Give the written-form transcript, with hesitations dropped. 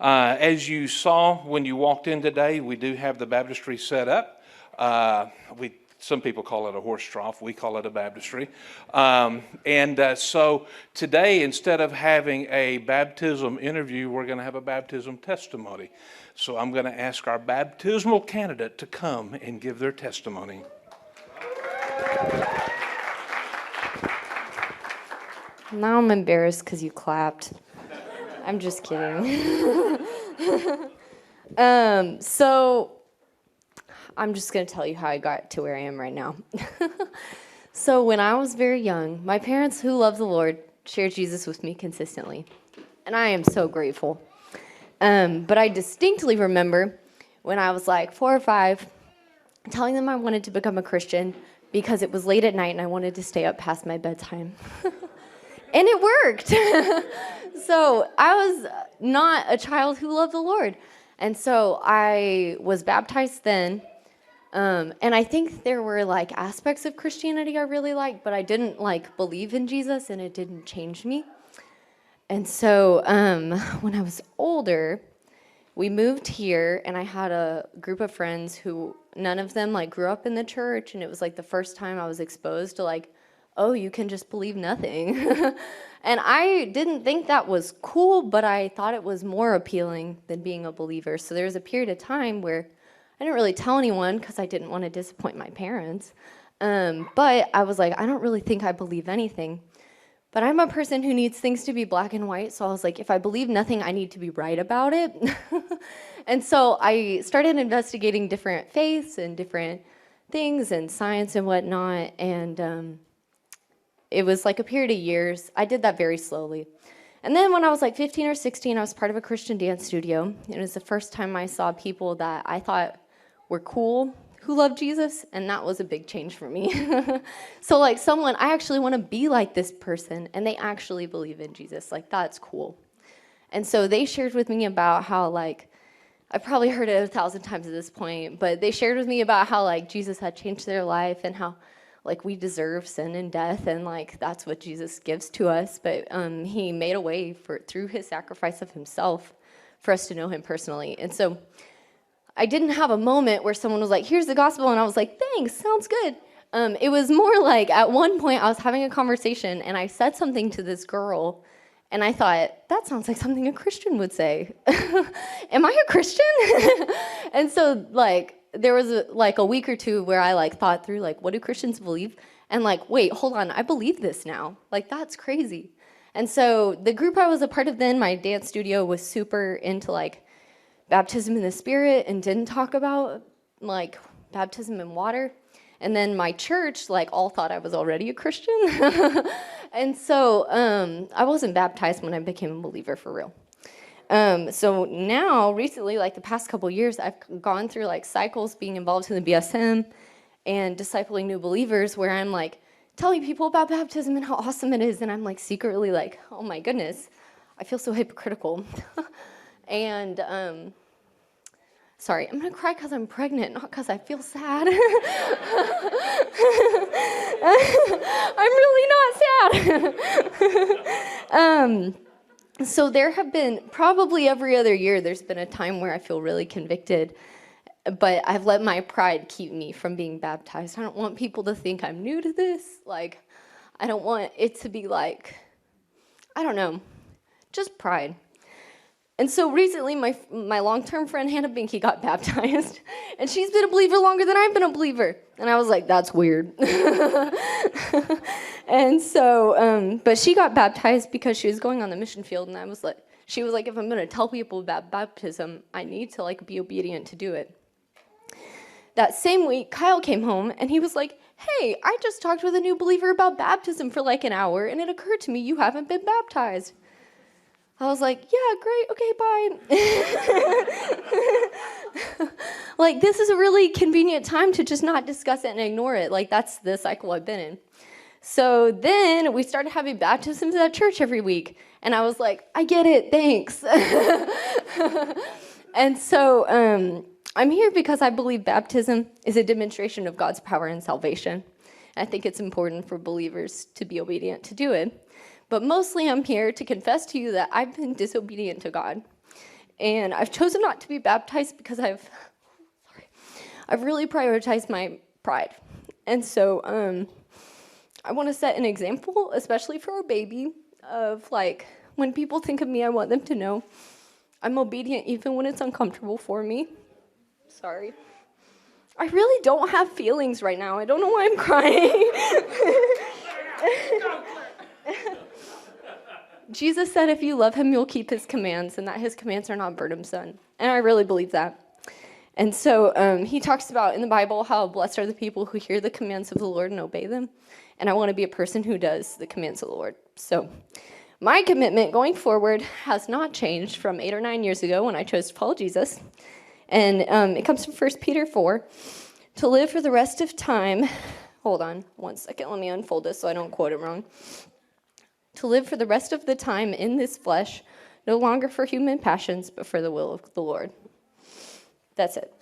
As you saw when you walked in today, we do have the baptistry set up. Some people call it a horse trough. We call it a baptistry. So today, instead of having a baptism interview, we're going to have a baptism testimony. So I'm going to ask our baptismal candidate to come and give their testimony. Now I'm embarrassed because you clapped. I'm just kidding. So I'm just going to tell you how I got to where I am right now. So when I was very young, my parents, who love the Lord, shared Jesus with me consistently. And I am so grateful. But I distinctly remember when I was like 4 or 5, telling them I wanted to become a Christian because it was late at night and I wanted to stay up past my bedtime. And it worked. So I was not a child who loved the Lord. And so I was baptized then. And I think there were like aspects of Christianity I really liked, but I didn't like believe in Jesus and it didn't change me. And so when I was older, we moved here and I had a group of friends who none of them like grew up in the church. And it was like the first time I was exposed to like, oh, you can just believe nothing. And I didn't think that was cool, but I thought it was more appealing than being a believer. So there was a period of time where I didn't really tell anyone because I didn't want to disappoint my parents. But I was like, I don't really think I believe anything. But I'm a person who needs things to be black and white. So I was like, if I believe nothing, I need to be right about it. And so I started investigating different faiths and different things and science and whatnot. And it was like a period of years. I did that very slowly. And then when I was like 15 or 16, I was part of a Christian dance studio. It was the first time I saw people that I thought were cool who loved Jesus, and that was a big change for me. So like I actually want to be like this person, and they actually believe in Jesus. Like, that's cool. And so they shared with me about how like, I've probably heard it 1,000 times at this point, but they shared with me about how like Jesus had changed their life and how like we deserve sin and death, and like that's what Jesus gives to us. But he made a way through his sacrifice of himself for us to know him personally. And so I didn't have a moment where someone was like, here's the gospel, and I was like, thanks, sounds good. It was more like at one point I was having a conversation and I said something to this girl and I thought, that sounds like something a Christian would say. Am I a Christian? And so like there was a week or two where I like thought through like, what do Christians believe? And like, wait, hold on, I believe this now. Like, that's crazy. And so the group I was a part of then, my dance studio, was super into like baptism in the Spirit and didn't talk about like baptism in water. And then my church like all thought I was already a Christian. And so I wasn't baptized when I became a believer for real. So now recently, like the past couple years, I've gone through like cycles being involved in the BSM and discipling new believers where I'm like telling people about baptism and how awesome it is. And I'm like secretly like, oh my goodness, I feel so hypocritical. And sorry, I'm going to cry because I'm pregnant, not because I feel sad. I'm really not sad. So there have been, probably every other year, there's been a time where I feel really convicted, but I've let my pride keep me from being baptized. I don't want people to think I'm new to this. Like, I don't want it to be like, I don't know, just pride. And so recently, my long-term friend, Hannah Binky, got baptized, and she's been a believer longer than I've been a believer. And I was like, that's weird. And so, but she got baptized because she was going on the mission field, and she was like, if I'm going to tell people about baptism, I need to like be obedient to do it. That same week, Kyle came home, and he was like, hey, I just talked with a new believer about baptism for like an hour, and it occurred to me you haven't been baptized. I was like, yeah, great, okay, bye. Like, this is a really convenient time to just not discuss it and ignore it. Like, that's the cycle I've been in. So then we started having baptisms at church every week. And I was like, I get it, thanks. And so I'm here because I believe baptism is a demonstration of God's power and salvation. I think it's important for believers to be obedient to do it. But mostly I'm here to confess to you that I've been disobedient to God. And I've chosen not to be baptized because I've really prioritized my pride. And so I want to set an example, especially for our baby, of like, when people think of me, I want them to know I'm obedient even when it's uncomfortable for me. Sorry. I really don't have feelings right now. I don't know why I'm crying. Jesus said if you love him, you'll keep his commands, and that his commands are not burdensome. And I really believe that. And so he talks about in the Bible how blessed are the people who hear the commands of the Lord and obey them. And I want to be a person who does the commands of the Lord. So my commitment going forward has not changed from 8 or 9 years ago when I chose to follow Jesus. And it comes from 1 Peter 4. To live for the rest of time, hold on 1 second, let me unfold this so I don't quote it wrong. To live for the rest of the time in this flesh, no longer for human passions, but for the will of the Lord. That's it.